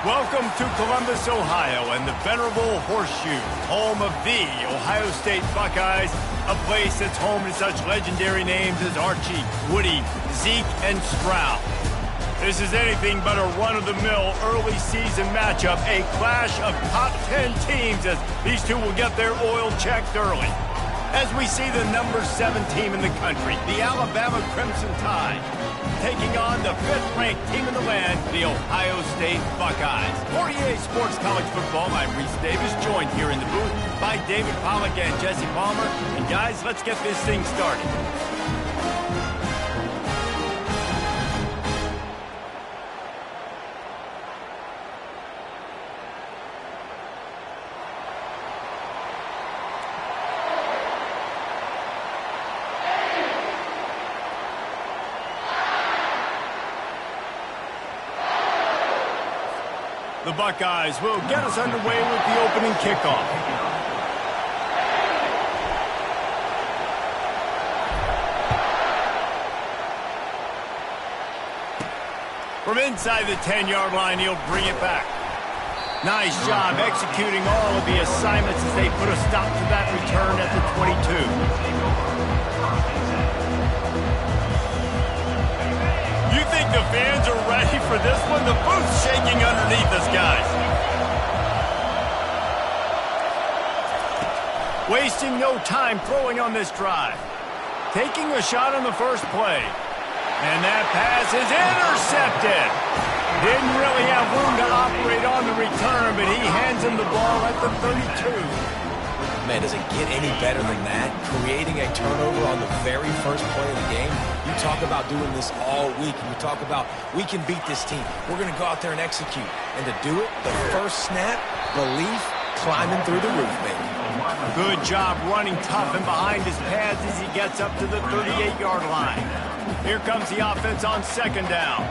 Welcome to Columbus, Ohio, and the venerable Horseshoe, home of the Ohio State Buckeyes, a place that's home to such legendary names as Archie, Woody, Zeke, and Stroud. This is anything but a run-of-the-mill early season matchup, a clash of top 10 teams as these two will get their oil checked early. As we see the number 7 team in the country, the Alabama Crimson Tide, taking on the 5th-ranked team in the land, the Ohio State Buckeyes. For EA Sports College Football, I'm Reese Davis, joined here in the booth by David Pollack and Jesse Palmer. And guys, let's get this thing started. The Buckeyes will get us underway with the opening kickoff. From inside the 10-yard line, he'll bring it back. Nice job executing all of the assignments as they put a stop to that return at the 22. You think the fans are ready for this one? The booth's shaking underneath us, guys. Wasting no time throwing on this drive. Taking a shot on the first play. And that pass is intercepted. Didn't really have room to operate on the return, but he hands him the ball at the 32. Man, does it get any better than that? Creating a turnover on the very first play of the game. You talk about doing this all week, and you talk about, we can beat this team. We're going to go out there and execute. And to do it, the first snap, belief, climbing through the roof, baby. Good job running tough and behind his pads as he gets up to the 38-yard line. Here comes the offense on second down.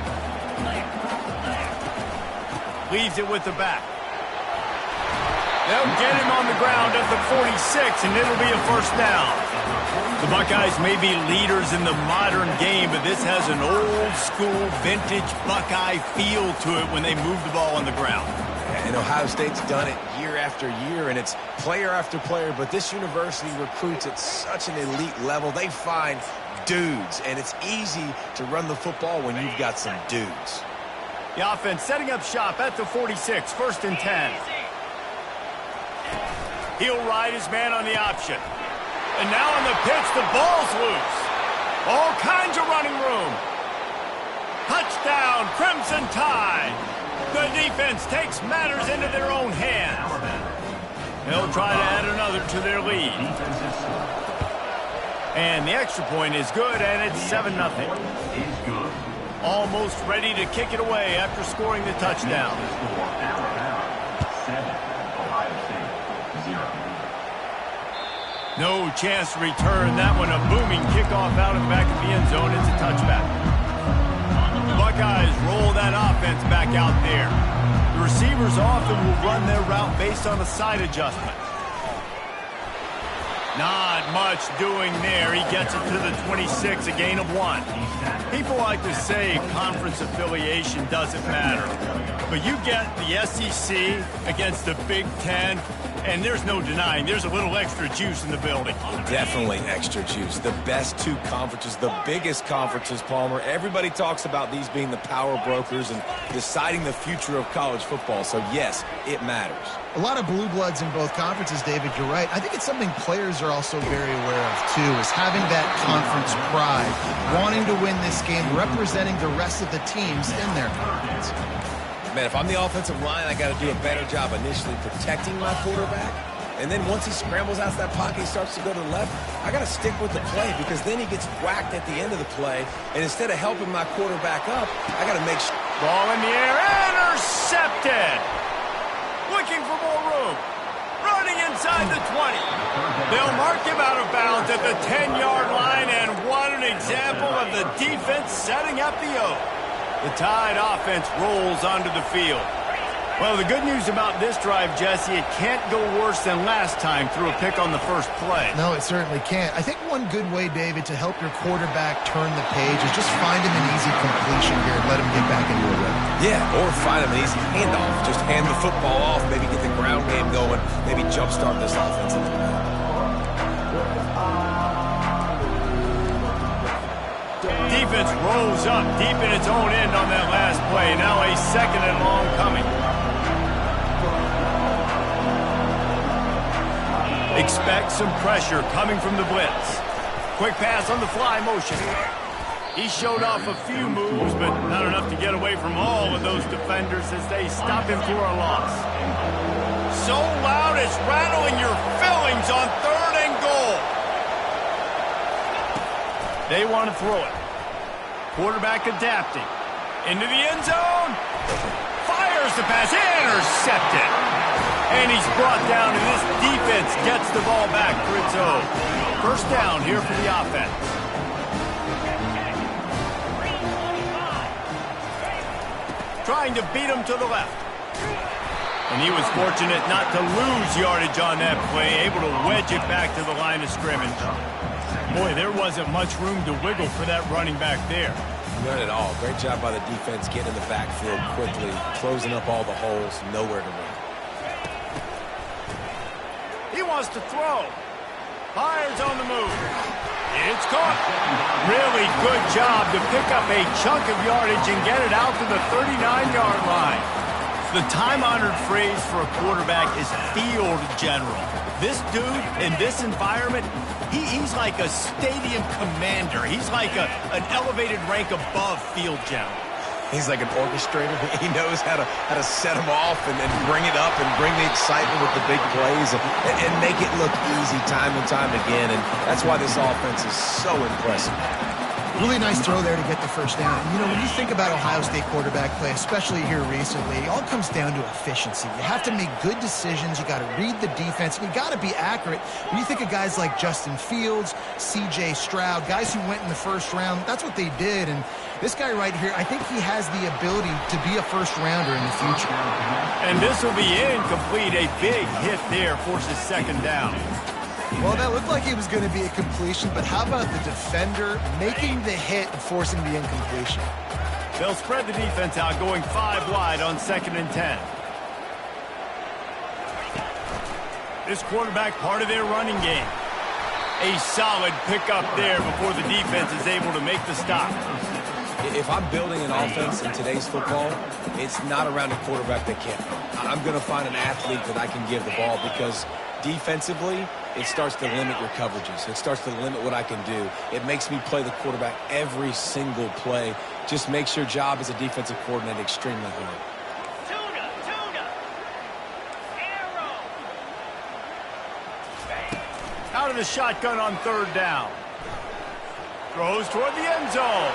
Leaves it with the back. They'll get him on the ground at the 46, and it'll be a first down. The Buckeyes may be leaders in the modern game, but this has an old-school, vintage Buckeye feel to it when they move the ball on the ground. And Ohio State's done it year after year, and it's player after player, but this university recruits at such an elite level. They find dudes, and it's easy to run the football when you've got some dudes. The offense setting up shop at the 46, first and 10. He'll ride his man on the option. And now on the pitch, the ball's loose. All kinds of running room. Touchdown, Crimson Tide. The defense takes matters into their own hands. They'll try to add another to their lead. And the extra point is good, and it's 7-0. Almost ready to kick it away after scoring the touchdown. No chance to return that one. A booming kickoff out of the back of the end zone. It's a touchback. The Buckeyes roll that offense back out there. The receivers often will run their route based on a side adjustment. Not much doing there. He gets it to the 26, a gain of 1. People like to say conference affiliation doesn't matter. But you get the SEC against the Big Ten, and there's no denying there's a little extra juice in the building. Definitely extra juice. The best two conferences, the biggest conferences, Palmer. Everybody talks about these being the power brokers and deciding the future of college football. So, yes, it matters. A lot of blue bloods in both conferences, David. You're right. I think it's something players are also very aware of, too, is having that conference pride, wanting to win this game, representing the rest of the teams in their conference. Man, if I'm the offensive line, I got to do a better job initially protecting my quarterback. And then once he scrambles out of that pocket, he starts to go to the left, I got to stick with the play because then he gets whacked at the end of the play. And instead of helping my quarterback up, I got to make sure. Ball in the air, intercepted. Looking for more room. Running inside the 20. They'll mark him out of bounds at the 10-yard line, and what an example of the defense setting up the O. The Tide offense rolls onto the field. Well, the good news about this drive, Jesse, it can't go worse than last time through a pick on the first play. No, it certainly can't. I think one good way, David, to help your quarterback turn the page is just find him an easy completion here and let him get back into a rhythm. Yeah, or find him an easy handoff. Just hand the football off, maybe get the ground game going, maybe jumpstart this offense a little bit. Defense rolls up deep in its own end on that last play. Now a second and long coming. Expect some pressure coming from the blitz. Quick pass on the fly motion. He showed off a few moves, but not enough to get away from all of those defenders as they stop him for a loss. So loud it's rattling your fillings on 3rd and goal. They want to throw it. Quarterback adapting. Into the end zone. Fires the pass. Intercepted. And he's brought down, and this defense gets the ball back for its own. First down here for the offense. Trying to beat him to the left. And he was fortunate not to lose yardage on that play, able to wedge it back to the line of scrimmage. Boy, there wasn't much room to wiggle for that running back there. None at all. Great job by the defense getting in the backfield quickly, closing up all the holes, nowhere to run. He wants to throw. Fires on the move. It's caught. Really good job to pick up a chunk of yardage and get it out to the 39-yard line. The time-honored phrase for a quarterback is field general. This dude in this environment, he's like a stadium commander. He's like an elevated rank above field general. He's like an orchestrator. He knows how to set them off and then bring it up and bring the excitement with the big plays and make it look easy time and time again. And that's why this offense is so impressive. Really nice throw there to get the first down. You know, when you think about Ohio State quarterback play, especially here recently, it all comes down to efficiency. You have to make good decisions. You got to read the defense. You got to be accurate. When you think of guys like Justin Fields, C.J. Stroud, guys who went in the first round, that's what they did. And this guy right here, I think he has the ability to be a first-rounder in the future. And this will be incomplete. A big hit there forces second down. Well, that looked like it was going to be a completion, but how about the defender making the hit and forcing the incompletion? They'll spread the defense out, going 5 wide on 2nd and 10. This quarterback, part of their running game. A solid pickup there before the defense is able to make the stop. If I'm building an offense in today's football, it's not around a quarterback that can't run. I'm going to find an athlete that I can give the ball because defensively, it starts to limit your coverages. It starts to limit what I can do. It makes me play the quarterback every single play. Just makes your job as a defensive coordinator extremely hard. Out of the shotgun on 3rd down. Throws toward the end zone.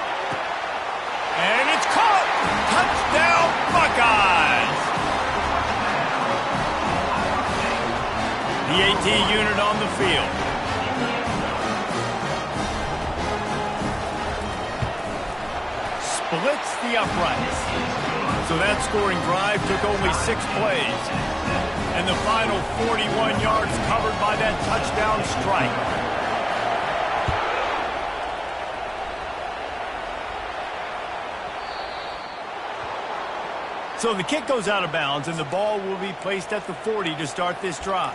And it's caught! Touchdown, Buckeyes! The AT unit on the field. Splits the uprights. So that scoring drive took only 6 plays. And the final 41 yards covered by that touchdown strike. So the kick goes out of bounds, and the ball will be placed at the 40 to start this drive.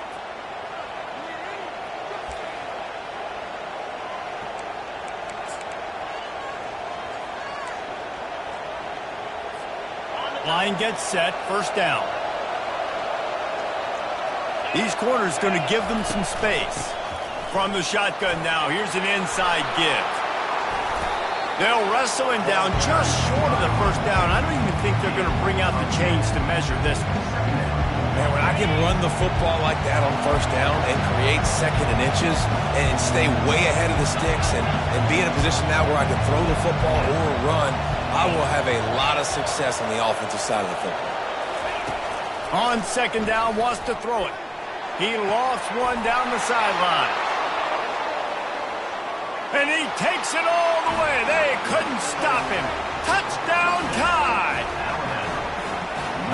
Line gets set, first down. These corners going to give them some space. From the shotgun now, here's an inside give. They'll wrestle him down just short of the first down. I don't even think they're going to bring out the chains to measure this one. Man, when I can run the football like that on first down and create 2nd and inches and stay way ahead of the sticks and be in a position now where I can throw the football or run, I will have a lot of success on the offensive side of the football. On 2nd down, wants to throw it. He lofts one down the sideline. And he takes it all the way. They couldn't stop him. Touchdown, Tide.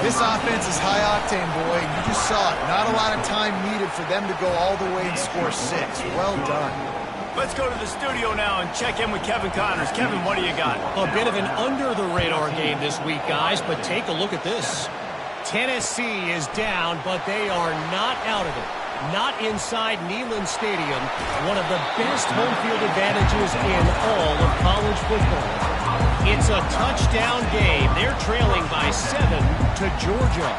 This offense is high octane, boy, and you just saw it. Not a lot of time needed for them to go all the way and score 6. Well done. Let's go to the studio now and check in with Kevin Connors. Kevin, what do you got? A bit of an under-the-radar game this week, guys, but take a look at this. Tennessee is down, but they are not out of it. Not inside Neyland Stadium, one of the best home field advantages in all of college football. It's a touchdown game. They're trailing by 7 to Georgia.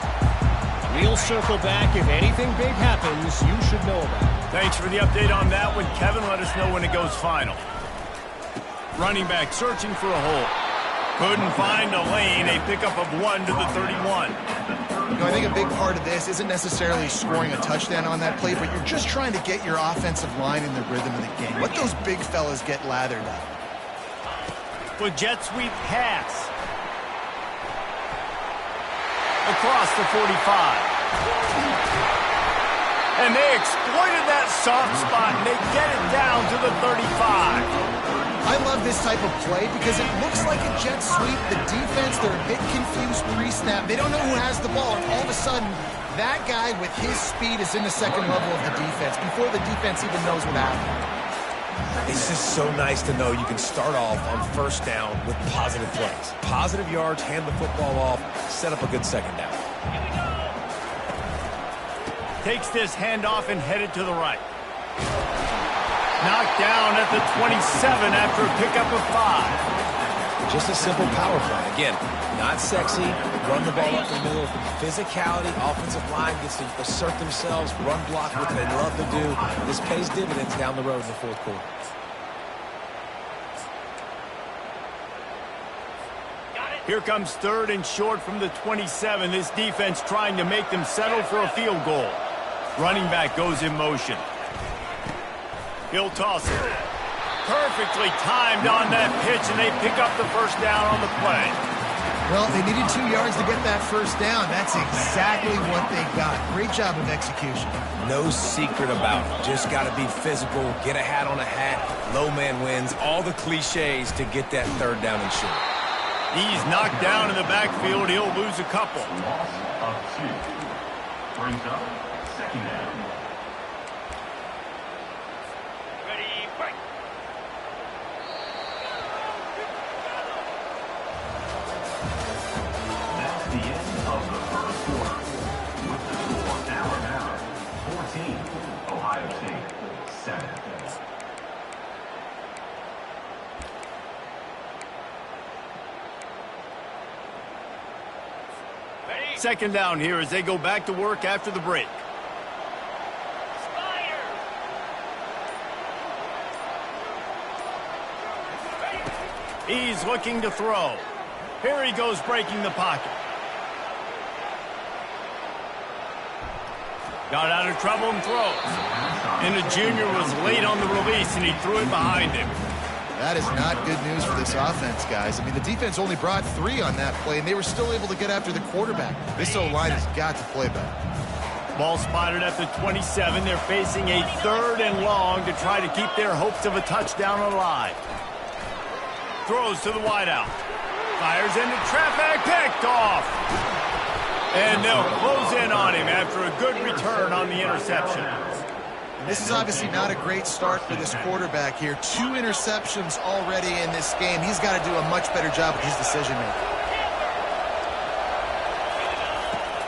We'll circle back. If anything big happens, you should know about it. Thanks for the update on that one, Kevin. Let us know when it goes final. Running back searching for a hole. Couldn't find a lane. A pickup of 1 to the 31. You know, I think a big part of this isn't necessarily scoring a touchdown on that play, but you're just trying to get your offensive line in the rhythm of the game. Let those big fellas get lathered up. With jet sweep pass. Across the 45. And they exploited that soft spot, and they get it down to the 35. I love this type of play because it looks like a jet sweep. The defense, they're a bit confused pre-snap. They don't know who has the ball, and all of a sudden, that guy with his speed is in the second level of the defense before the defense even knows what happened. It's just so nice to know you can start off on first down with positive plays. Positive yards, hand the football off, set up a good second down. Takes this handoff and headed to the right. Knocked down at the 27 after a pickup of 5. Just a simple power play. Again, not sexy, run the ball up the middle. Physicality, offensive line gets to assert themselves, run block, what they love to do. This pays dividends down the road in the fourth quarter. Here comes 3rd and short from the 27. This defense trying to make them settle for a field goal. Running back goes in motion. He'll toss it. Perfectly timed on that pitch, and they pick up the first down on the play. Well, they needed 2 yards to get that first down. That's exactly what they got. Great job of execution. No secret about it. Just got to be physical, get a hat on a hat, low man wins, all the cliches to get that 3rd down and short. He's knocked down in the backfield. He'll lose a couple. Loss of 2. Brings up 2nd down. Ready, break. That's the end of the first quarter. With the score Alabama 14, Ohio State 7. Second down here as they go back to work after the break. He's looking to throw. Here he goes breaking the pocket. Got out of trouble and throws. And the junior was late on the release, and he threw it behind him. That is not good news for this offense, guys. I mean, the defense only brought 3 on that play, and they were still able to get after the quarterback. This O-line has got to play better. Ball spotted at the 27. They're facing a 3rd and long to try to keep their hopes of a touchdown alive. Throws to the wideout. Fires into traffic. Picked off. And they'll close in on him after a good return on the interception. This is obviously not a great start for this quarterback here. 2 interceptions already in this game. He's got to do a much better job with his decision-making.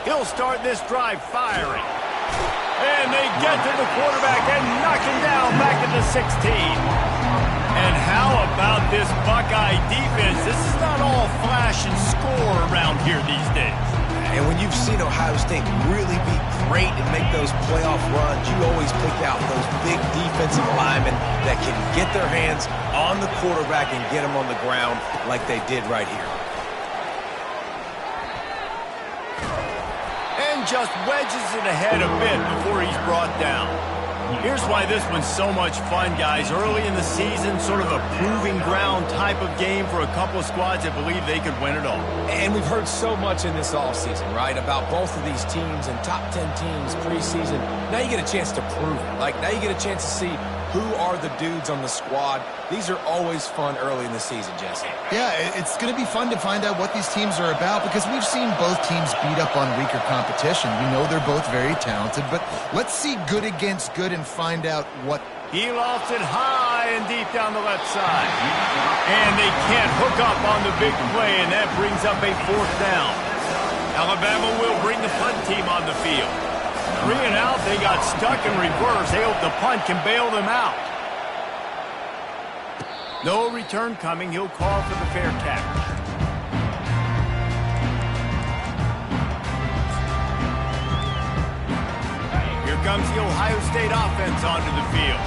He'll start this drive firing. And they get to the quarterback and knock him down back at the 16. And how about this Buckeye defense? This is not all flash and score around here these days. And when you've seen Ohio State really be great and make those playoff runs, you always pick out those big defensive linemen that can get their hands on the quarterback and get him on the ground like they did right here. And just wedges it ahead a bit before he's brought down. Here's why this one's so much fun, guys. Early in the season, sort of a proving ground type of game for a couple of squads that believe they could win it all. And we've heard so much in this offseason, right, about both of these teams and top 10 teams preseason. Now you get a chance to prove it. Like, now you get a chance to see Who are the dudes on the squad? These are always fun early in the season, Jesse. Yeah, it's going to be fun to find out what these teams are about because we've seen both teams beat up on weaker competition. We know they're both very talented, but let's see good against good and find out what... He lofts it high and deep down the left side. And they can't hook up on the big play, and that brings up a 4th down. Alabama will bring the punt team on the field. 3 and out, they got stuck in reverse. They hope the punt can bail them out. No return coming. He'll call for the fair catch. Here comes the Ohio State offense onto the field.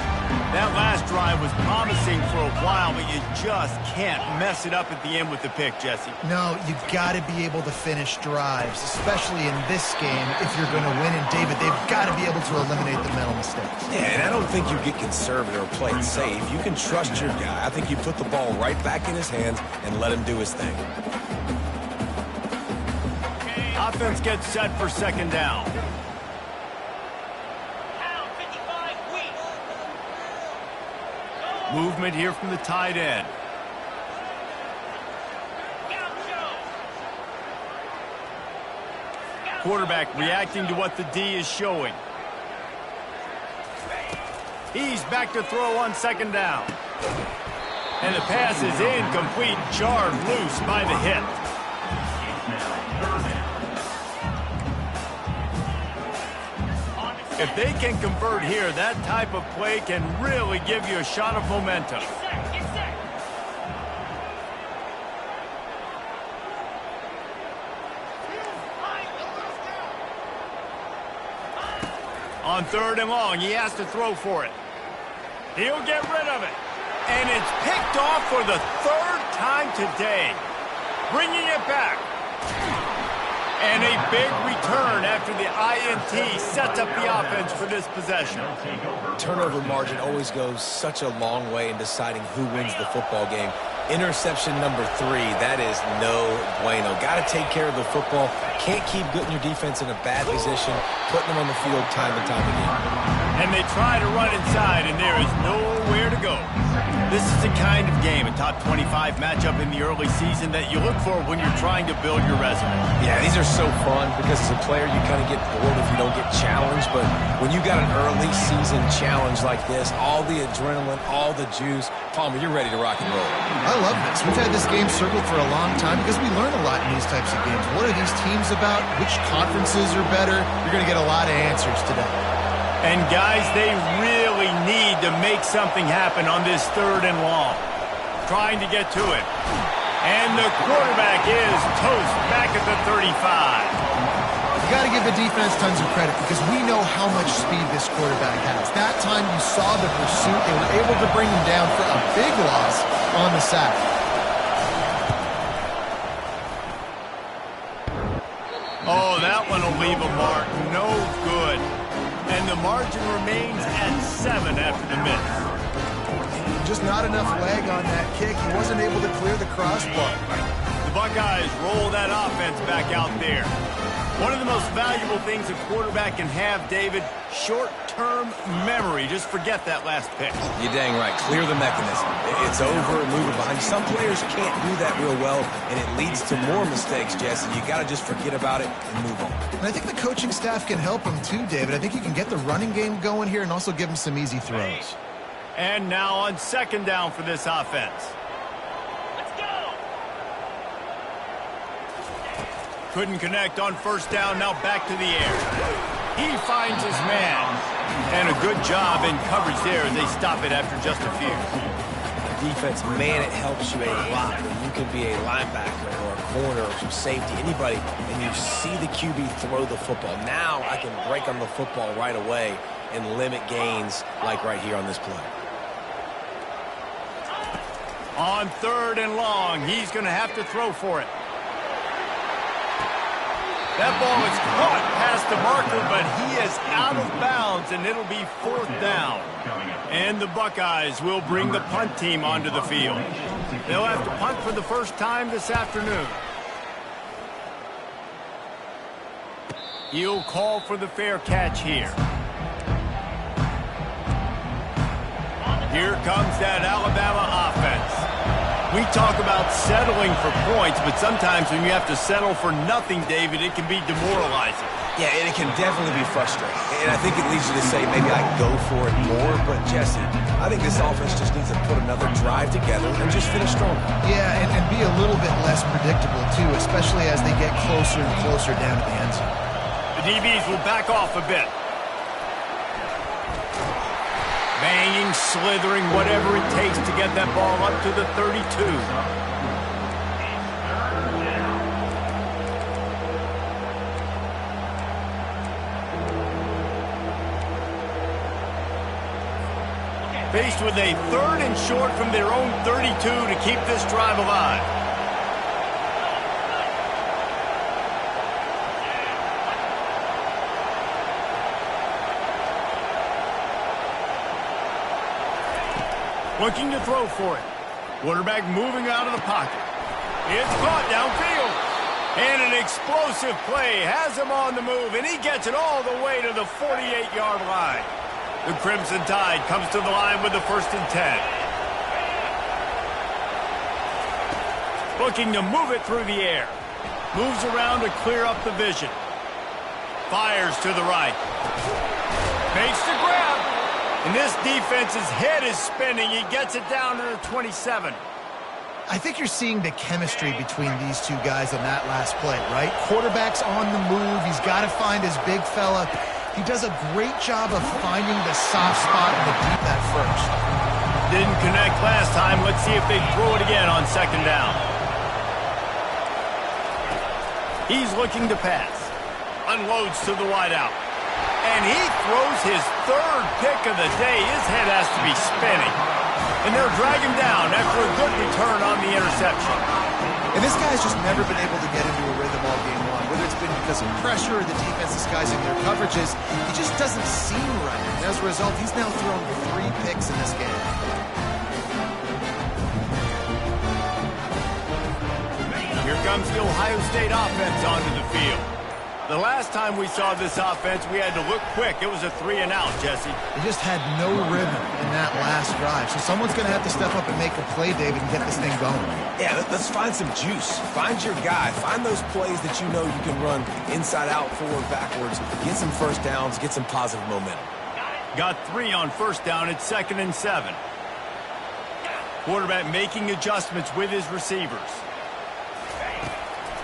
That last drive was promising for a while, but you just can't mess it up at the end with the pick, Jesse. No, you've got to be able to finish drives, especially in this game if you're going to win. And, David, they've got to be able to eliminate the mental mistakes. Yeah, and I don't think you get conservative or play it safe. You can trust your guy. I think you put the ball right back in his hands and let him do his thing. Offense gets set for 2nd down. Movement here from the tight end. Quarterback reacting to what the D is showing. He's back to throw on 2nd down. And the pass is incomplete, jarred loose by the hit. If they can convert here, that type of play can really give you a shot of momentum. On 3rd and long, he has to throw for it. He'll get rid of it. And it's picked off for the 3rd time today. Bringing it back. And a big return after the INT sets up the offense for this possession. Turnover margin always goes such a long way in deciding who wins the football game. Interception number 3, that is no bueno. Got to take care of the football. Can't keep putting your defense in a bad position, putting them on the field time and time again. And they try to run inside, and there is nowhere to go. This is the kind of game, a top 25 matchup in the early season that you look for when you're trying to build your resume. Yeah, these are so fun because as a player you kind of get bored if you don't get challenged, but when you got an early season challenge like this, all the adrenaline, all the juice, Palmer, you're ready to rock and roll. I love this. We've had this game circled for a long time because we learn a lot in these types of games. What are these teams about? Which conferences are better? You're going to get a lot of answers today. And guys, they really need to make something happen on this 3rd and long. Trying to get to it. And the quarterback is toast back at the 35. You got to give the defense tons of credit because we know how much speed this quarterback has. That time you saw the pursuit. They were able to bring him down for a big loss on the sack. Oh, that one will leave a mark. No good. And the margin remains at 7 after the miss. Just not enough leg on that kick. He wasn't able to clear the crossbar. The Buckeyes roll that offense back out there. One of the most valuable things a quarterback can have, David, short-term memory. Just forget that last pick. You're dang right. Clear the mechanism. It's over and move it behind. Some players can't do that real well, and it leads to more mistakes, Jesse. You got to just forget about it and move on. And I think the coaching staff can help him too, David. I think you can get the running game going here and also give him some easy throws. And now on 2nd down for this offense. Couldn't connect on 1st down, now back to the air. He finds his man. And a good job in coverage there as they stop it after just a few. Defense, man, it helps you a lot when you can be a linebacker or a corner or some safety, anybody, and you see the QB throw the football. Now I can break on the football right away and limit gains like right here on this play. On 3rd and long, he's going to have to throw for it. That ball is caught past the marker, but he is out of bounds, and it'll be 4th down. And the Buckeyes will bring the punt team onto the field. They'll have to punt for the first time this afternoon. He'll call for the fair catch here. Here comes that Alabama offense. We talk about settling for points, but sometimes when you have to settle for nothing, David, it can be demoralizing. Yeah, and it can definitely be frustrating. And I think it leads you to say maybe I go for it more. But, Jesse, I think this offense just needs to put another drive together and just finish strong. Yeah, and be a little bit less predictable, too, especially as they get closer and closer down to the end zone. The DBs will back off a bit. Banging, slithering, whatever it takes to get that ball up to the 32. Faced with a 3rd and short from their own 32 to keep this drive alive. Looking to throw for it. Quarterback moving out of the pocket. It's caught downfield. And an explosive play has him on the move, and he gets it all the way to the 48-yard line. The Crimson Tide comes to the line with the 1st and 10. Looking to move it through the air. Moves around to clear up the vision. Fires to the right. Makes the grab. And this defense's head is spinning. He gets it down to the 27. I think you're seeing the chemistry between these two guys on that last play, right? Quarterback's on the move. He's got to find his big fella. He does a great job of finding the soft spot in the deep at first. Didn't connect last time. Let's see if they throw it again on 2nd down. He's looking to pass. Unloads to the wideout. And he throws his 3rd pick of the day. His head has to be spinning. And they'll drag him down after a good return on the interception. And this guy's just never been able to get into a rhythm all game long. Whether it's been because of pressure or the defense disguising their coverages, he just doesn't seem right. And as a result, he's now thrown 3 picks in this game. Here comes the Ohio State offense onto the field. The last time we saw this offense, we had to look quick. It was a 3-and-out, Jesse. They just had no rhythm in that last drive. So someone's going to have to step up and make a play, David, and get this thing going. Yeah, let's find some juice. Find your guy. Find those plays that you know you can run inside out, forward, backwards. Get some 1st downs. Get some positive momentum. Got 3 on 1st down at 2nd and 7. Quarterback making adjustments with his receivers.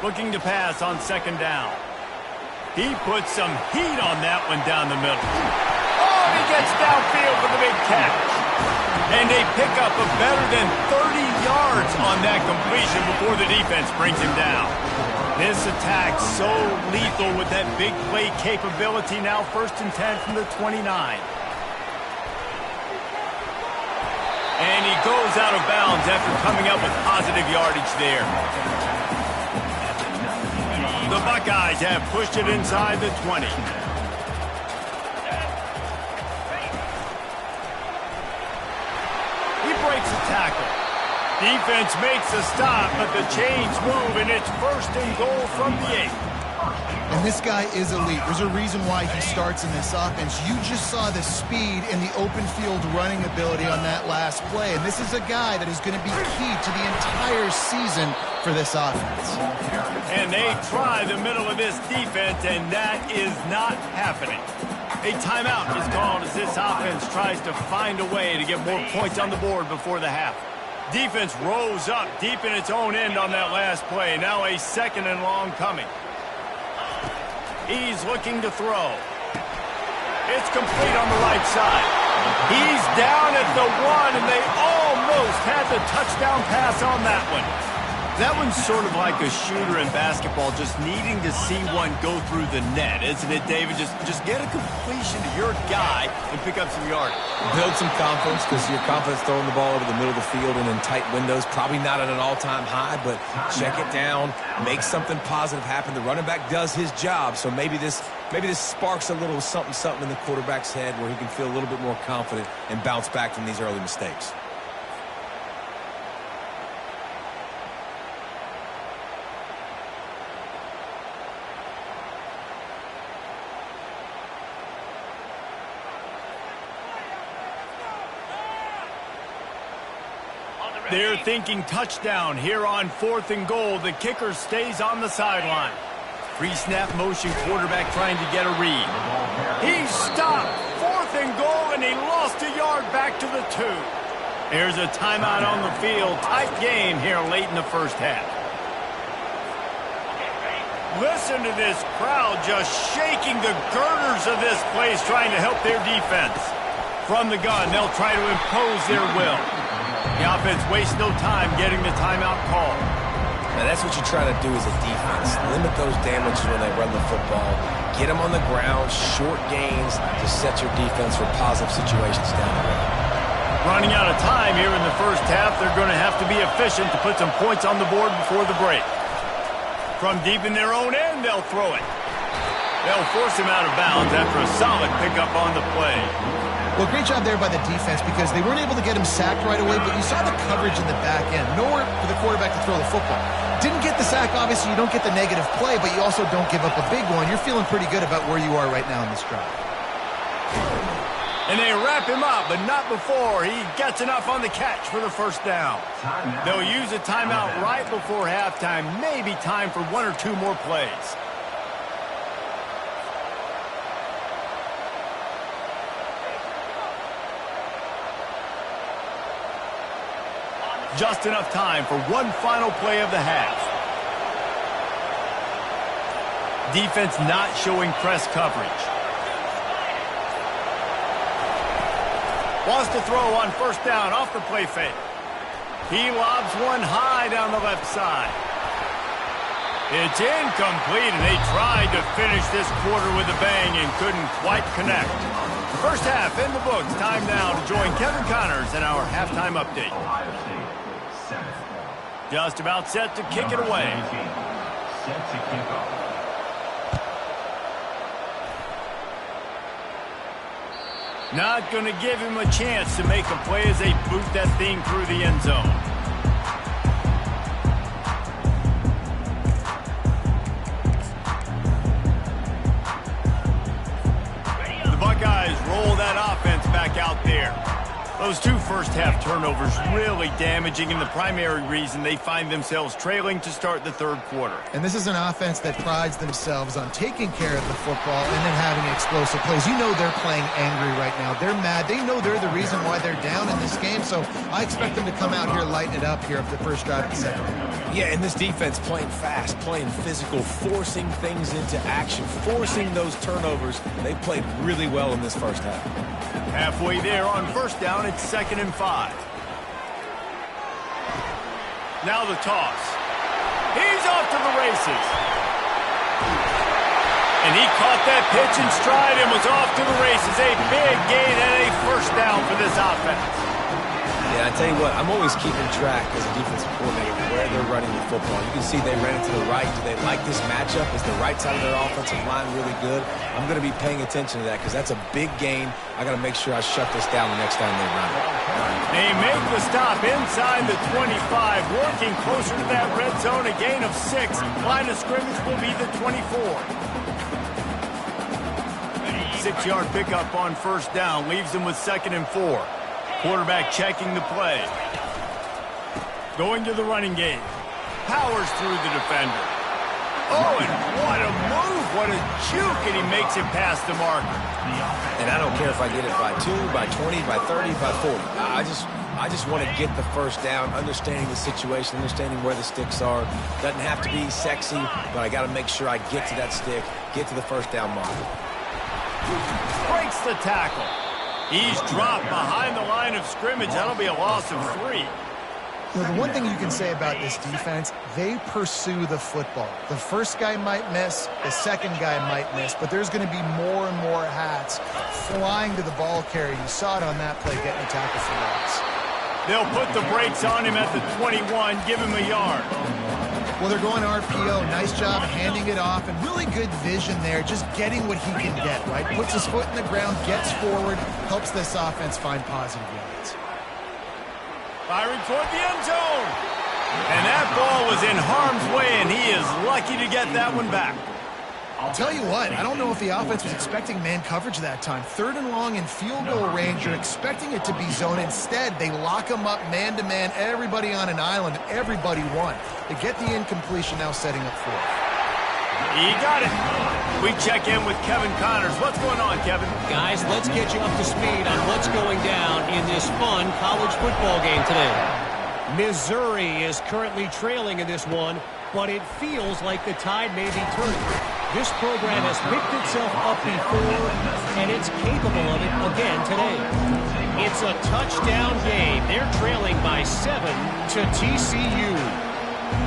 Looking to pass on 2nd down. He puts some heat on that one down the middle. Oh, he gets downfield for the big catch. And a pickup of better than 30 yards on that completion before the defense brings him down. This attack so lethal with that big play capability. Now 1st and 10 from the 29. And he goes out of bounds after coming up with positive yardage there. The Buckeyes have pushed it inside the 20. He breaks a tackle. Defense makes a stop, but the chains move, and it's 1st and goal from the 8. And this guy is elite. There's a reason why he starts in this offense. You just saw the speed and the open field running ability on that last play. And this is a guy that is going to be key to the entire season for this offense. And they try the middle of this defense, and that is not happening. A timeout is called as this offense tries to find a way to get more points on the board before the half. Defense rose up deep in its own end on that last play. Now a 2nd and long coming. He's looking to throw. It's complete on the right side. He's down at the 1, and they almost had the touchdown pass on that one. That one's sort of like a shooter in basketball, just needing to see one go through the net, isn't it, David? Just get a completion to your guy and pick up some yardage. Build some confidence, because your confidence throwing the ball over the middle of the field and in tight windows, probably not at an all-time high, but check it down, make something positive happen. The running back does his job, so maybe this sparks a little something in the quarterback's head where he can feel a little bit more confident and bounce back from these early mistakes. They're thinking touchdown here on 4th and goal. The kicker stays on the sideline. Pre-snap motion quarterback trying to get a read. He stopped. 4th and goal, and he lost a yard back to the 2. There's a timeout on the field. Tight game here late in the first half. Listen to this crowd just shaking the girders of this place, trying to help their defense. From the gun, they'll try to impose their will. The offense wastes no time getting the timeout call. Now that's what you try to do as a defense. Limit those damages when they run the football. Get them on the ground, short gains to set your defense for positive situations down the road. Running out of time here in the first half, they're going to have to be efficient to put some points on the board before the break. From deep in their own end, they'll throw it. They'll force him out of bounds after a solid pickup on the play. Well, great job there by the defense because they weren't able to get him sacked right away, but you saw the coverage in the back end. Nowhere for the quarterback to throw the football. Didn't get the sack, obviously. You don't get the negative play, but you also don't give up a big one. You're feeling pretty good about where you are right now in this drive. And they wrap him up, but not before he gets enough on the catch for the first down. They'll use a timeout right before halftime. Maybe time for 1 or 2 more plays. Just enough time for one final play of the half. Defense not showing press coverage. Wants to throw on first down off the play fake. He lobs one high down the left side. It's incomplete, and they tried to finish this quarter with a bang and couldn't quite connect. First half in the books. Time now to join Kevin Connors in our halftime update. Ohio State, 7. Just about set to kick it away. Set to kick off. Not going to give him a chance to make a play as they boot that thing through the end zone. The Buckeyes roll that offense back out there. Those 2 first-half turnovers really damaging, and the primary reason they find themselves trailing to start the third quarter. And this is an offense that prides themselves on taking care of the football and then having explosive plays. You know they're playing angry right now. They're mad. They know they're the reason why they're down in this game, so I expect them to come out here, lighten it up here after the first drive of the second. Yeah, and this defense playing fast, playing physical, forcing things into action, forcing those turnovers. They played really well in this first half. Halfway there on first down, it's 2nd and 5. Now the toss. He's off to the races. And he caught that pitch in stride and was off to the races. A big gain and a first down for this offense. Yeah, I tell you what, I'm always keeping track as a defensive coordinator where they're running the football. You can see they ran it to the right. Do they like this matchup? Is the right side of their offensive line really good? I'm going to be paying attention to that because that's a big gain. I got to make sure I shut this down the next time they run it. They make the stop inside the 25, working closer to that red zone, a gain of 6. Line of scrimmage will be the 24. 6-yard pickup on first down leaves them with 2nd and 4. Quarterback checking the play. Going to the running game. Powers through the defender. Oh, and what a move. What a juke, and he makes it past the marker. And I don't care if I get it by 2, by 20, by 30, by 40. I just want to get the first down, understanding the situation, understanding where the sticks are. Doesn't have to be sexy, but I got to make sure I get to that stick, get to the first down marker. Breaks the tackle. He's dropped behind the line of scrimmage. That'll be a loss of 3. You know, the one thing you can say about this defense, they pursue the football. The first guy might miss, the second guy might miss, but there's going to be more and more hats flying to the ball carrier. You saw it on that play, getting a tackle for loss. They'll put the brakes on him at the 21, give him a yard. Well, they're going RPO. Nice job handing it off, and really good vision there, just getting what he can get, right? Puts his foot in the ground, gets forward, helps this offense find positive yards. Firing toward the end zone. And that ball was in harm's way, and he is lucky to get that one back. I'll tell you what, I don't know if the offense was expecting man coverage that time. 3rd and long in field goal range, you're expecting it to be zone. Instead, they lock them up man-to-man, everybody on an island, everybody won. They get the incompletion, now setting up 4th. He got it. We check in with Kevin Connors. What's going on, Kevin? Guys, let's get you up to speed on what's going down in this fun college football game today. Missouri is currently trailing in this one, but it feels like the tide may be turning. This program has picked itself up before, and it's capable of it again today. It's a touchdown game. They're trailing by 7 to TCU.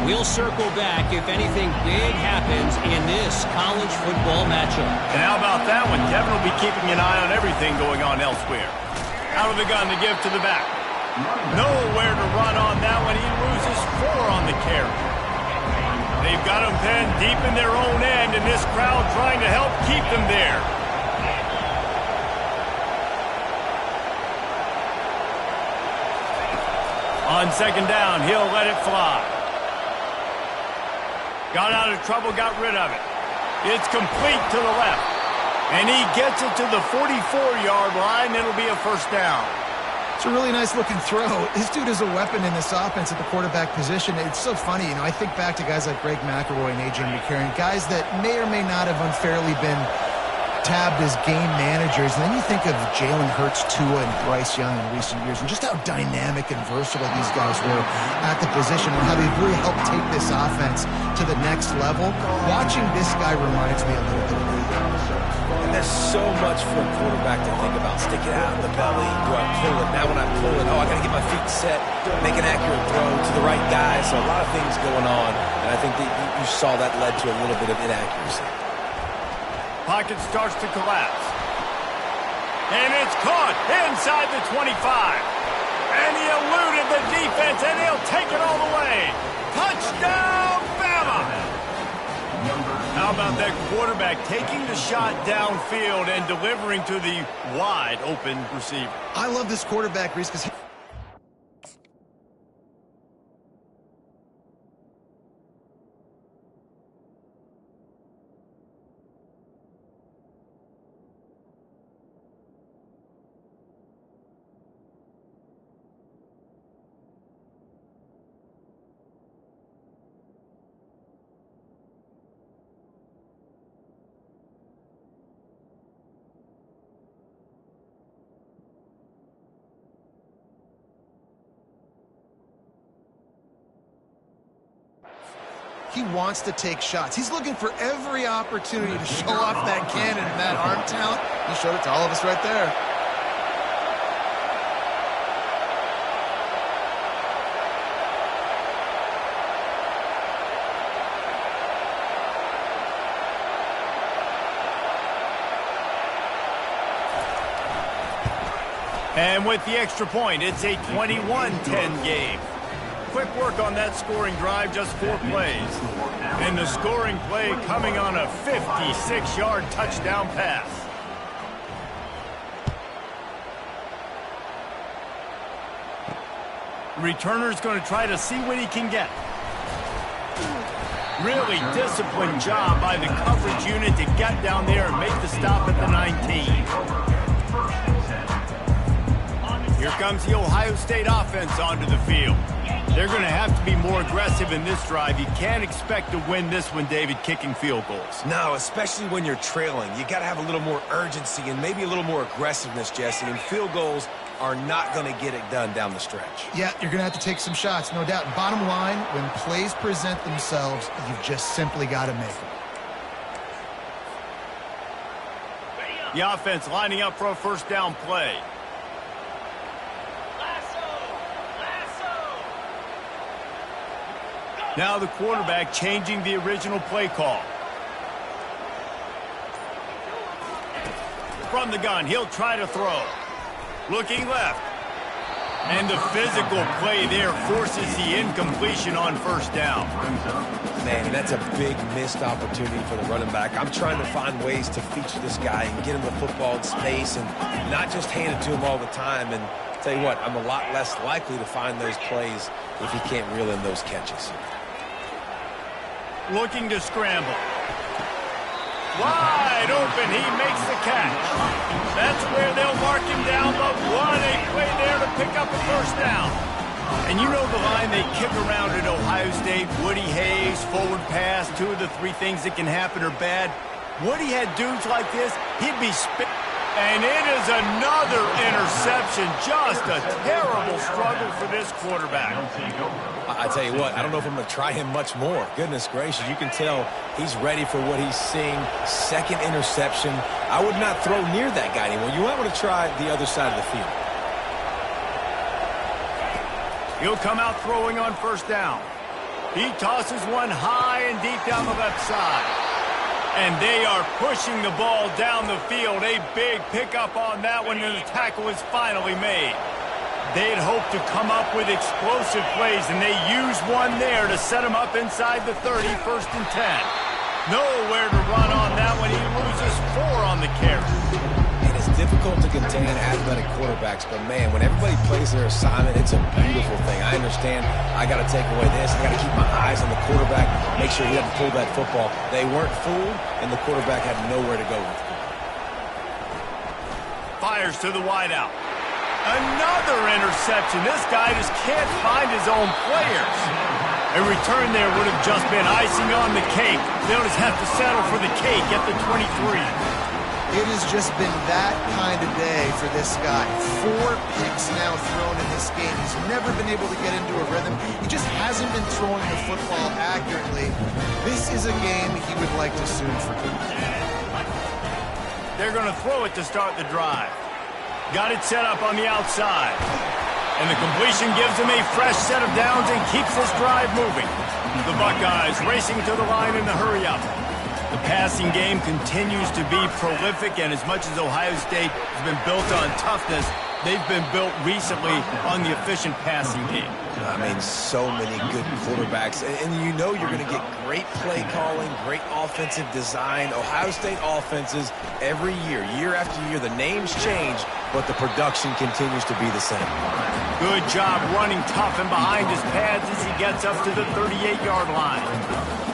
We'll circle back if anything big happens in this college football matchup. And how about that one? Kevin will be keeping an eye on everything going on elsewhere. Out of the gun to give to the back. Nowhere to run on that one. He loses 4 on the carry. They've got him pinned deep in their own end, and this crowd trying to help keep them there. On 2nd down, he'll let it fly. Got out of trouble, got rid of it. It's complete to the left. And he gets it to the 44-yard line. It'll be a 1st down. It's a really nice-looking throw. This dude is a weapon in this offense at the quarterback position. It's so funny, you know, I think back to guys like Greg McElroy and A.J. McCarron, guys that may or may not have unfairly been tabbed as game managers. And then you think of Jalen Hurts, Tua, and Bryce Young in recent years, and just how dynamic and versatile these guys were at the position and how they've really helped take this offense to the next level. Watching this guy reminds me a little bit of that. And there's so much for a quarterback to think about. Stick it out in the belly. Do I pull it? Now when I pull it, oh, I got to get my feet set, make an accurate throw to the right guy. So a lot of things going on. And I think that you saw that led to a little bit of inaccuracy. Pocket starts to collapse. And it's caught inside the 25. And he eluded the defense, and he'll take it all the way. Touchdown, Bama! How about that quarterback taking the shot downfield and delivering to the wide open receiver? I love this quarterback, Reese, because he wants to take shots. He's looking for every opportunity to show off that cannon and that arm talent. He showed it to all of us right there. And with the extra point, it's a 21-10 game. Quick work on that scoring drive, just 4 plays. And the scoring play coming on a 56-yard touchdown pass. Returner's going to try to see what he can get. Really disciplined job by the coverage unit to get down there and make the stop at the 19. Here comes the Ohio State offense onto the field. They're going to have to be more aggressive in this drive. You can't expect to win this one, David, kicking field goals. No, especially when you're trailing. You got to have a little more urgency and maybe a little more aggressiveness, Jesse. And field goals are not going to get it done down the stretch. Yeah, you're going to have to take some shots, no doubt. Bottom line, when plays present themselves, you've just simply got to make them. The offense lining up for a 1st down play. Now the quarterback changing the original play call. From the gun, he'll try to throw. Looking left. And the physical play there forces the incompletion on 1st down. Man, that's a big missed opportunity for the running back. I'm trying to find ways to feature this guy and get him the football in space and not just hand it to him all the time. And tell you what, I'm a lot less likely to find those plays if he can't reel in those catches. Looking to scramble. Wide open, he makes the catch. That's where they'll mark him down, but what a play there to pick up a first down. And you know the line they kick around at Ohio State, Woody Hayes, forward pass, 2 of the 3 things that can happen are bad. Woody had dudes like this, he'd be spit. And it is another interception. Just a terrible struggle for this quarterback. I tell you what, I don't know if I'm going to try him much more. Goodness gracious, you can tell he's ready for what he's seeing. Second interception. I would not throw near that guy anymore. You might want to try the other side of the field. He'll come out throwing on first down. He tosses one high and deep down the left side. And they are pushing the ball down the field. A big pickup on that one, and the tackle is finally made. They had hoped to come up with explosive plays, and they used one there to set him up inside the 30, 1st and 10. Nowhere to run on that one. He loses 4 on the carry. And it's difficult to contain athletic quarterbacks, but man, when everybody plays their assignment, it's a beautiful thing. I understand I got to take away this. I got to keep my eyes on the quarterback, make sure he doesn't pull that football. They weren't fooled, and the quarterback had nowhere to go with it. Fires to the wideout. Another interception. This guy just can't find his own players. A return there would have just been icing on the cake. They'll just have to settle for the cake at the 23. It has just been that kind of day for this guy. 4 picks now thrown in this game. He's never been able to get into a rhythm. He just hasn't been throwing the football accurately. This is a game he would like to soon forget. They're going to throw it to start the drive. Got it set up on the outside. And the completion gives him a fresh set of downs and keeps this drive moving. The Buckeyes racing to the line in the hurry-up. The passing game continues to be prolific, and as much as Ohio State has been built on toughness, they've been built recently on the efficient passing game. I mean, so many good quarterbacks, and you know you're going to get great play calling, great offensive design. Ohio State offenses every year, year after year, the names change, but the production continues to be the same. Good job running tough and behind his pads as he gets up to the 38-yard line.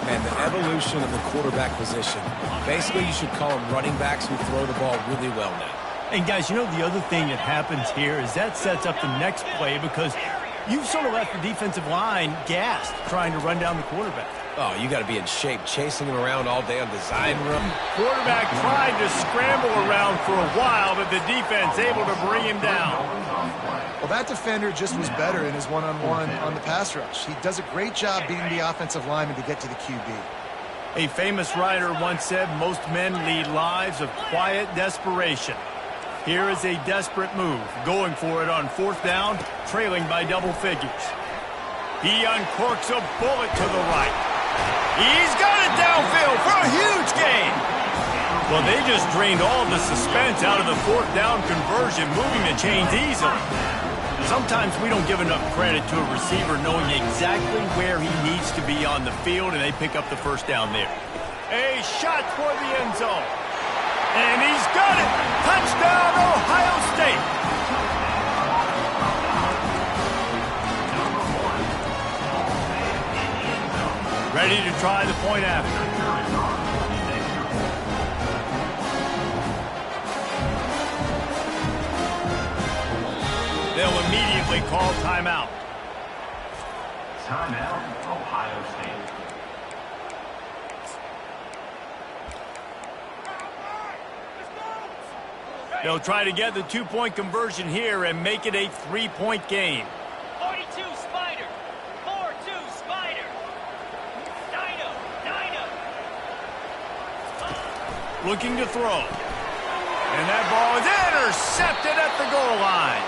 And the evolution of the quarterback position. Basically, you should call them running backs who throw the ball really well now. And guys, you know the other thing that happens here is that sets up the next play because you've sort of left the defensive line gassed trying to run down the quarterback. Oh, you got to be in shape, chasing him around all day on design run. Quarterback tried to scramble around for a while, but the defense able to bring him down. Well, that defender just was better in his one-on-one on the pass rush. He does a great job beating the offensive lineman to get to the QB. A famous writer once said, most men lead lives of quiet desperation. Here is a desperate move, going for it on 4th down, trailing by double figures. He uncorks a bullet to the right. He's got it downfield for a huge gain. Well, they just drained all the suspense out of the 4th down conversion, moving the chains easily. Sometimes we don't give enough credit to a receiver knowing exactly where he needs to be on the field, and they pick up the first down there. A shot toward the end zone. And he's got it. Touchdown, Ohio State. Ready to try the point after. They'll immediately call timeout. Timeout, Ohio State. They'll try to get the 2-point conversion here and make it a 3-point game. 42 Spider. 4-2 Spider. Dino. Looking to throw. And that ball is intercepted at the goal line.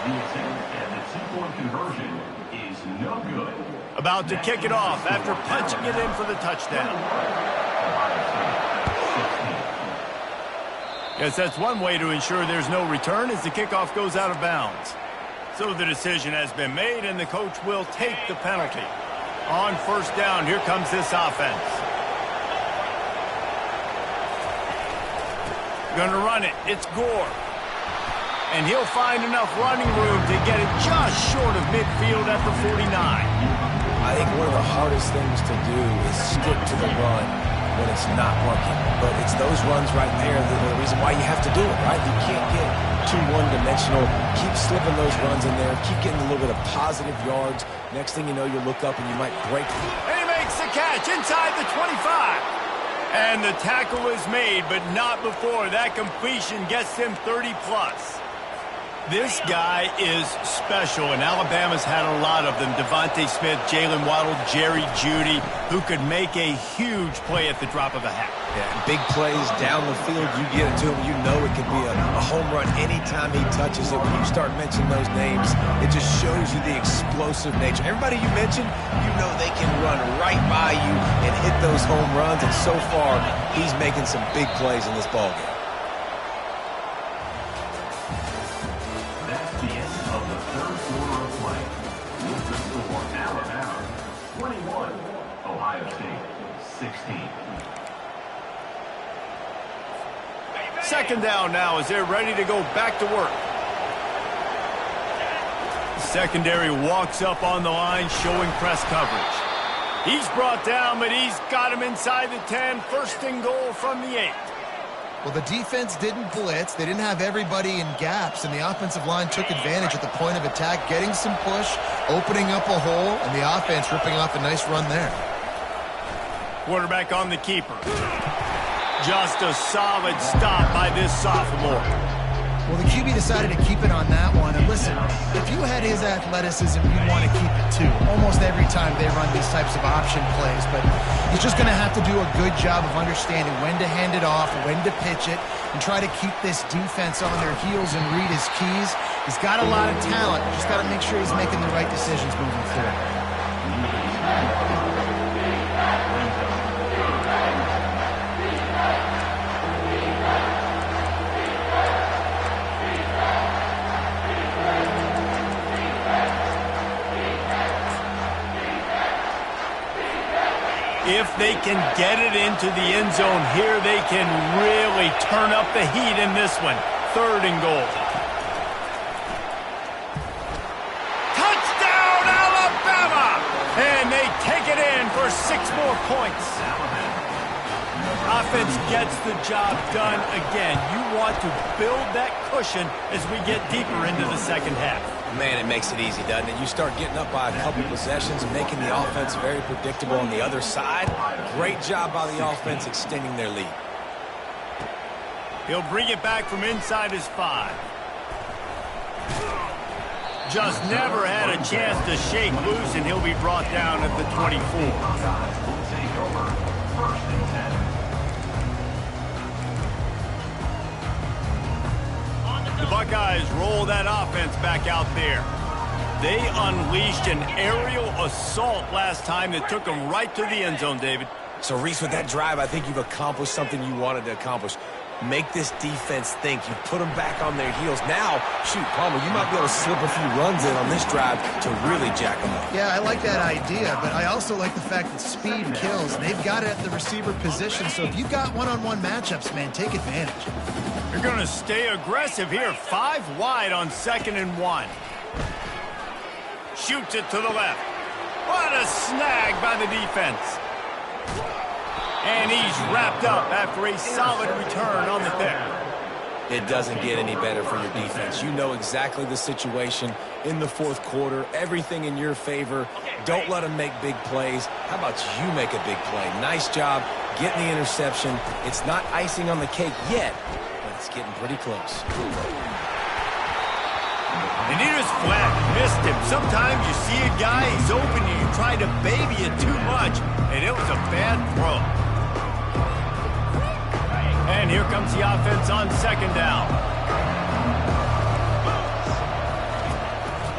The attempt at the 2-point conversion is no good. About to kick it off after punching it in for the touchdown. Yes, that's one way to ensure there's no return as the kickoff goes out of bounds. So the decision has been made, and the coach will take the penalty. On first down, here comes this offense. Gonna run it. It's Gore. And he'll find enough running room to get it just short of midfield at the 49. I think one of the hardest things to do is stick to the run. when it's not working. But it's those runs right there that are the reason why you have to do it, right? You can't get too one-dimensional. Keep slipping those runs in there. Keep getting a little bit of positive yards. Next thing you know, you look up and you might break. And he makes the catch inside the 25. And the tackle is made, but not before that completion gets him 30-plus. This guy is special, and Alabama's had a lot of them. Devontae Smith, Jalen Waddle, Jerry Jeudy, who could make a huge play at the drop of a hat. Yeah, big plays down the field. You get it to him, you know it could be a home run anytime he touches it. When you start mentioning those names, it just shows you the explosive nature. Everybody you mentioned, you know they can run right by you and hit those home runs, and so far, he's making some big plays in this ballgame. That's the end of the third quarter of play. With the score, Alabama 21, Ohio State 16. Second down now as they're ready to go back to work. Secondary walks up on the line, showing press coverage. He's brought down, but he's got him inside the 10. First and goal from the 8. Well, the defense didn't blitz. They didn't have everybody in gaps, and the offensive line took advantage at the point of attack, getting some push, opening up a hole, and the offense ripping off a nice run there. Quarterback on the keeper. Just a solid stop by this sophomore. Well, the QB decided to keep it on that one. And listen, if you had his athleticism, you'd want to keep it too. Almost every time they run these types of option plays. But he's just going to have to do a good job of understanding when to hand it off, when to pitch it, and try to keep this defense on their heels and read his keys. He's got a lot of talent. Just got to make sure he's making the right decisions moving forward. If they can get it into the end zone here, they can really turn up the heat in this one. Third and goal. Touchdown, Alabama! And they take it in for 6 more points. Offense gets the job done again. You want to build that cushion as we get deeper into the second half. Man, it makes it easy, doesn't it? You start getting up by a couple possessions and making the offense very predictable on the other side. Great job by the offense extending their lead. He'll bring it back from inside his 5. Just never had a chance to shake loose, and he'll be brought down at the 24. First and 10. The Buckeyes roll that offense back out there. They unleashed an aerial assault last time that took them right to the end zone, David. So, Reese, with that drive, I think you've accomplished something you wanted to accomplish. Make this defense think. You put them back on their heels. Now, shoot, Palmer, you might be able to slip a few runs in on this drive to really jack them up. Yeah, I like that idea, but I also like the fact that speed kills. They've got it at the receiver position, so if you've got one-on-one matchups, man, take advantage. They're going to stay aggressive here. 5 wide on 2nd and 1. Shoots it to the left. What a snag by the defense. And he's wrapped up after a solid return on the pick. It doesn't get any better for your defense. You know exactly the situation in the 4th quarter. Everything in your favor. Don't let them make big plays. How about you make a big play? Nice job getting the interception. It's not icing on the cake yet, but it's getting pretty close. And he just flat missed him. Sometimes you see a guy, he's open, and you try to baby it too much, and it was a bad throw. And here comes the offense on 2nd down.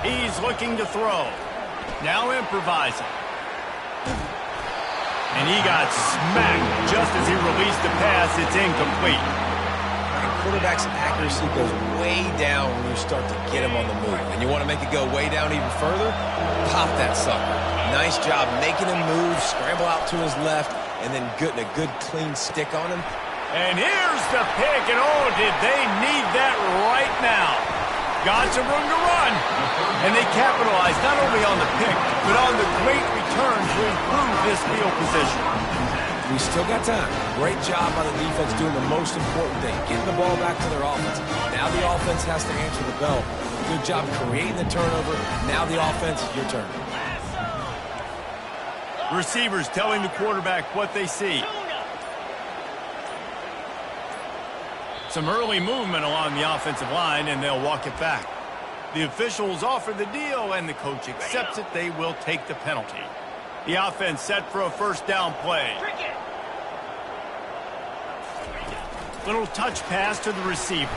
He's looking to throw. Now improvising. And he got smacked just as he released the pass. It's incomplete. Quarterback's accuracy goes way down when you start to get him on the move. And you want to make it go way down even further? Pop that sucker. Nice job making him move, scramble out to his left, and then getting a good clean stick on him. And here's the pick, and oh, did they need that right now. Got some room to run. And they capitalized not only on the pick, but on the great return to improve this field position. We still got time. Great job by the defense doing the most important thing, getting the ball back to their offense. Now the offense has to answer the bell. Good job creating the turnover. Now the offense, your turn. Receivers telling the quarterback what they see. Some early movement along the offensive line, and they'll walk it back. The officials offer the deal, and the coach accepts it. They will take the penalty. The offense set for a first down play. Little touch pass to the receiver.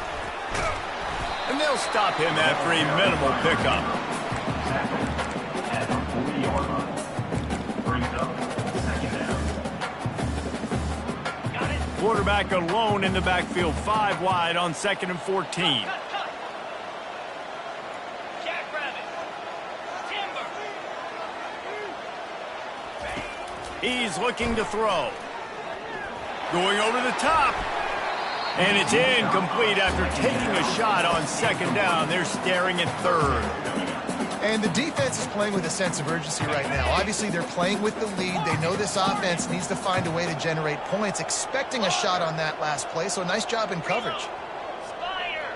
And they'll stop him after a minimal pickup. At the 40-yard line. Brings up second down. Got it. Quarterback alone in the backfield, 5 wide on 2nd and 14. Cut. Jackrabbit. Timber. He's looking to throw. Going over the top. And it's incomplete after taking a shot on 2nd down. They're staring at 3rd. And the defense is playing with a sense of urgency right now. Obviously, they're playing with the lead. They know this offense needs to find a way to generate points, expecting a shot on that last play. So nice job in coverage. Spider.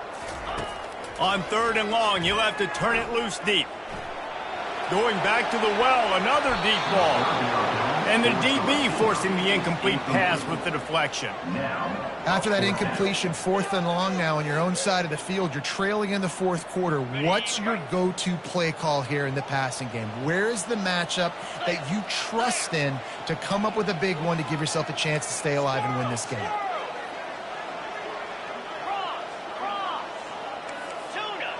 On 3rd and long, you'll have to turn it loose deep. Going back to the well, another deep ball. And the DB forcing the incomplete pass with the deflection. After that incompletion, 4th and long now on your own side of the field, you're trailing in the 4th quarter. What's your go-to play call here in the passing game? Where is the matchup that you trust in to come up with a big one to give yourself a chance to stay alive and win this game? Cross. Tuna.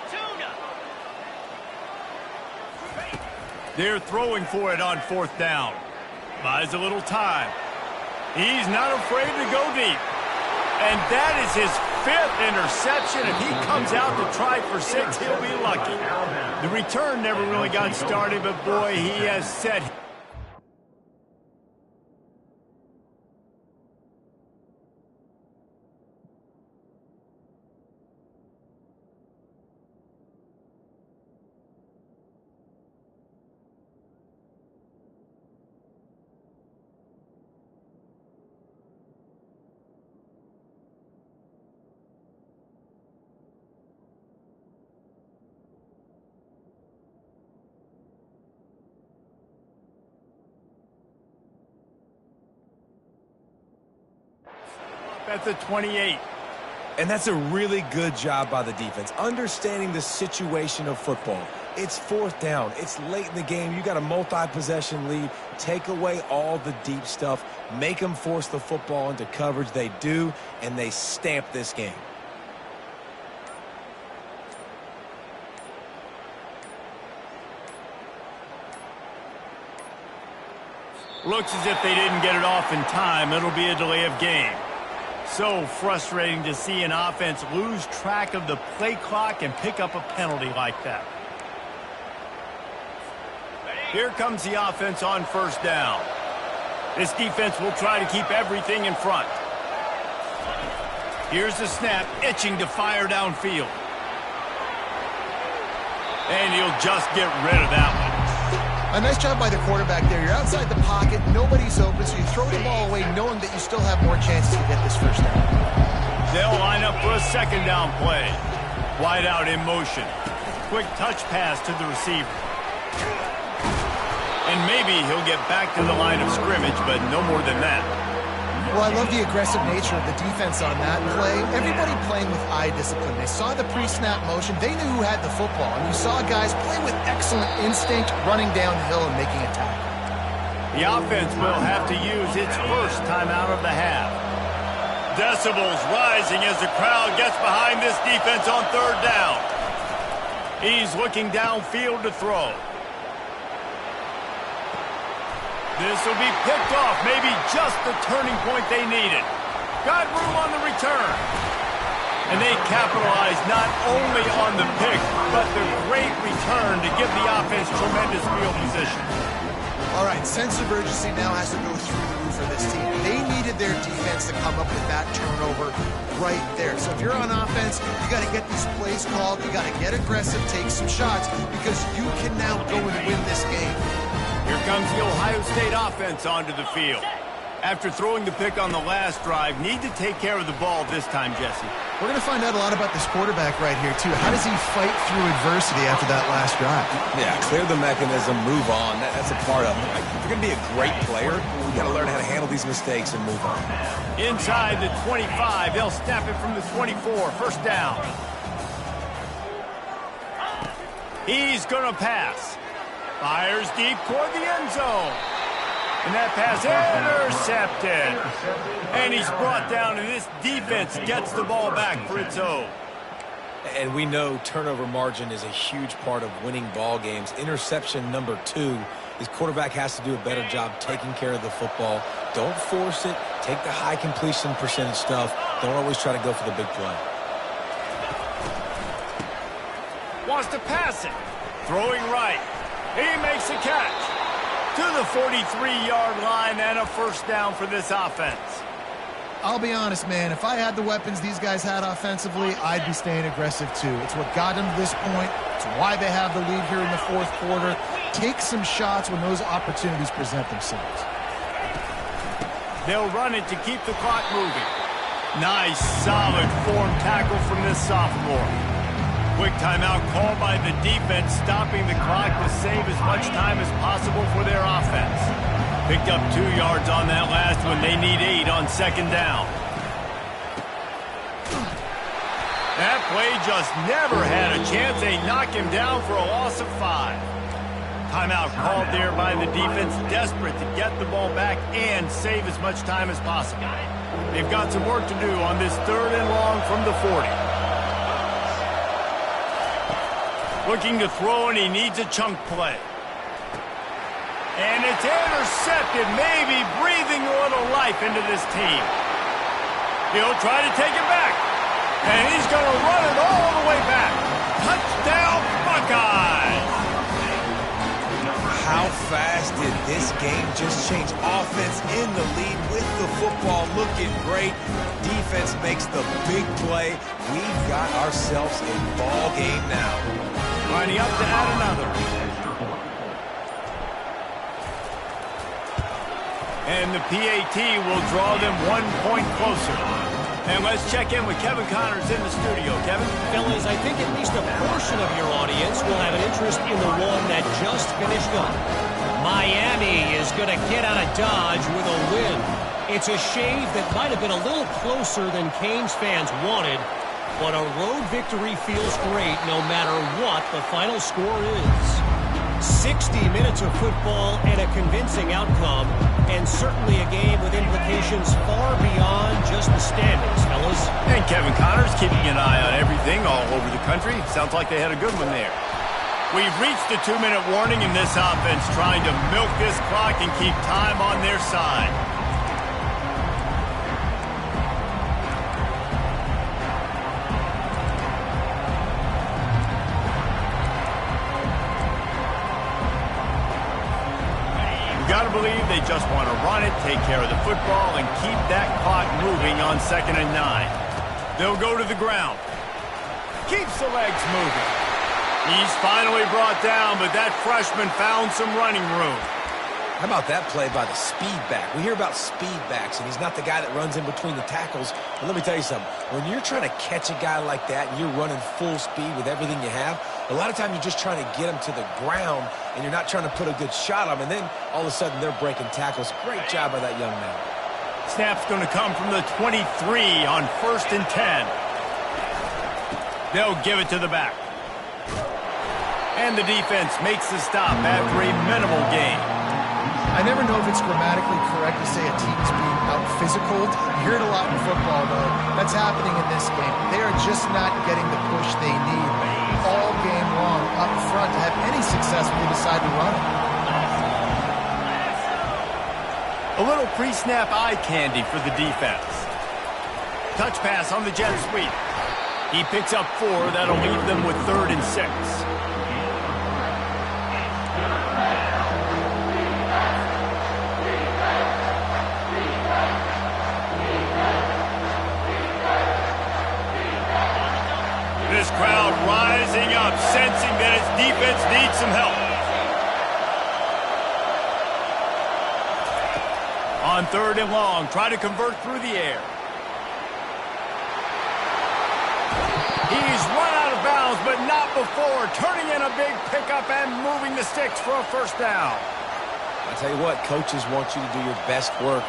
They're throwing for it on 4th down. Buys a little time. He's not afraid to go deep. And that is his 5th interception. If he comes out to try for 6, he'll be lucky. The return never really got started, but boy, he has set. At the 28. And that's a really good job by the defense, understanding the situation of football. It's 4th down. It's late in the game. You got a multi-possession lead. Take away all the deep stuff. Make them force the football into coverage. They do, and they stamp this game. Looks as if they didn't get it off in time. It'll be a delay of game. So frustrating to see an offense lose track of the play clock and pick up a penalty like that. Here comes the offense on 1st down. This defense will try to keep everything in front. Here's the snap, itching to fire downfield. And he'll just get rid of that one. A nice job by the quarterback there. You're outside the pocket, nobody's open, so you throw the ball away knowing that you still have more chances to get this 1st down. They'll line up for a 2nd down play. Wide out in motion. Quick touch pass to the receiver. And maybe he'll get back to the line of scrimmage, but no more than that. Well, I love the aggressive nature of the defense on that play. Everybody playing with eye discipline. They saw the pre-snap motion. They knew who had the football. And you saw guys play with excellent instinct, running downhill and making a tackle. The offense will have to use its first timeout of the half. Decibels rising as the crowd gets behind this defense on 3rd down. He's looking downfield to throw. This will be picked off, maybe just the turning point they needed. Got room on the return. And they capitalize not only on the pick, but the great return to give the offense tremendous field position. All right, sense of urgency now has to go through the roof for this team. They needed their defense to come up with that turnover right there. So if you're on offense, you got to get these plays called. You got to get aggressive, take some shots, because you can now go and win this game. Here comes the Ohio State offense onto the field. After throwing the pick on the last drive, need to take care of the ball this time, Jesse. We're going to find out a lot about this quarterback right here, too. How does he fight through adversity after that last drive? Yeah, clear the mechanism, move on. That's a part of it. Like, if you're going to be a great player, you got to learn how to handle these mistakes and move on. Inside the 25, they'll snap it from the 24. First down. He's going to pass. Fires deep toward the end zone. And that pass intercepted. And he's brought down, and this defense gets the ball back for its own. And we know turnover margin is a huge part of winning ball games. Interception number 2, his quarterback has to do a better job taking care of the football. Don't force it. Take the high completion percentage stuff. Don't always try to go for the big play. Wants to pass it. Throwing right. He makes a catch. To the 43-yard line and a first down for this offense. I'll be honest, man. If I had the weapons these guys had offensively, I'd be staying aggressive too. It's what got them to this point. It's why they have the lead here in the fourth quarter. Take some shots when those opportunities present themselves. They'll run it to keep the clock moving. Nice, solid form tackle from this sophomore. Quick timeout called by the defense, stopping the clock to save as much time as possible for their offense. Picked up 2 yards on that last one. They need 8 on second down. That play just never had a chance. They knock him down for a loss of 5. Timeout called there by the defense, desperate to get the ball back and save as much time as possible. They've got some work to do on this 3rd and long from the 40. Looking to throw, and he needs a chunk play. And it's intercepted, maybe breathing a little life into this team. He'll try to take it back. And he's going to run it all the way back. Touchdown, Buckeyes! How fast did this game just change? Offense in the lead with the football looking great. Defense makes the big play. We've got ourselves a ball game now. Lining up to add another. And the PAT will draw them 1 point closer. And let's check in with Kevin Connors in the studio. Kevin? Fellas, I think at least a portion of your audience will have an interest in the one that just finished up. Miami is going to get out of Dodge with a win. It's a shave that might have been a little closer than Canes fans wanted, but a road victory feels great no matter what the final score is. 60 minutes of football and a convincing outcome, and certainly a game with implications far beyond just the standings, fellas. And Kevin Connors keeping an eye on everything all over the country. Sounds like they had a good one there. We've reached the 2-minute warning in this offense, trying to milk this clock and keep time on their side. Got to believe they just want to run it, take care of the football, and keep that clock moving on 2nd and 9. They'll go to the ground. Keeps the legs moving. He's finally brought down, but that freshman found some running room. How about that play by the speed back? We hear about speed backs, and he's not the guy that runs in between the tackles. But let me tell you something. When you're trying to catch a guy like that and you're running full speed with everything you have, a lot of times you're just trying to get him to the ground, and you're not trying to put a good shot on him. And then all of a sudden they're breaking tackles. Great job by that young man. Snap's going to come from the 23 on 1st and 10. They'll give it to the back. And the defense makes the stop after a minimal gain. I never know if it's grammatically correct to say a team is being out-physicaled. You hear it a lot in football, though. That's happening in this game. They are just not getting the push they need all game long up front to have any success when they decide to run it. A little pre-snap eye candy for the defense. Touch pass on the jet sweep. He picks up 4. That'll leave them with 3rd and 6. This crowd rising up, sensing that its defense needs some help. On 3rd and long, try to convert through the air. He's run out of bounds, but not before. Turning in a big pickup and moving the sticks for a first down. I tell you what, coaches want you to do your best work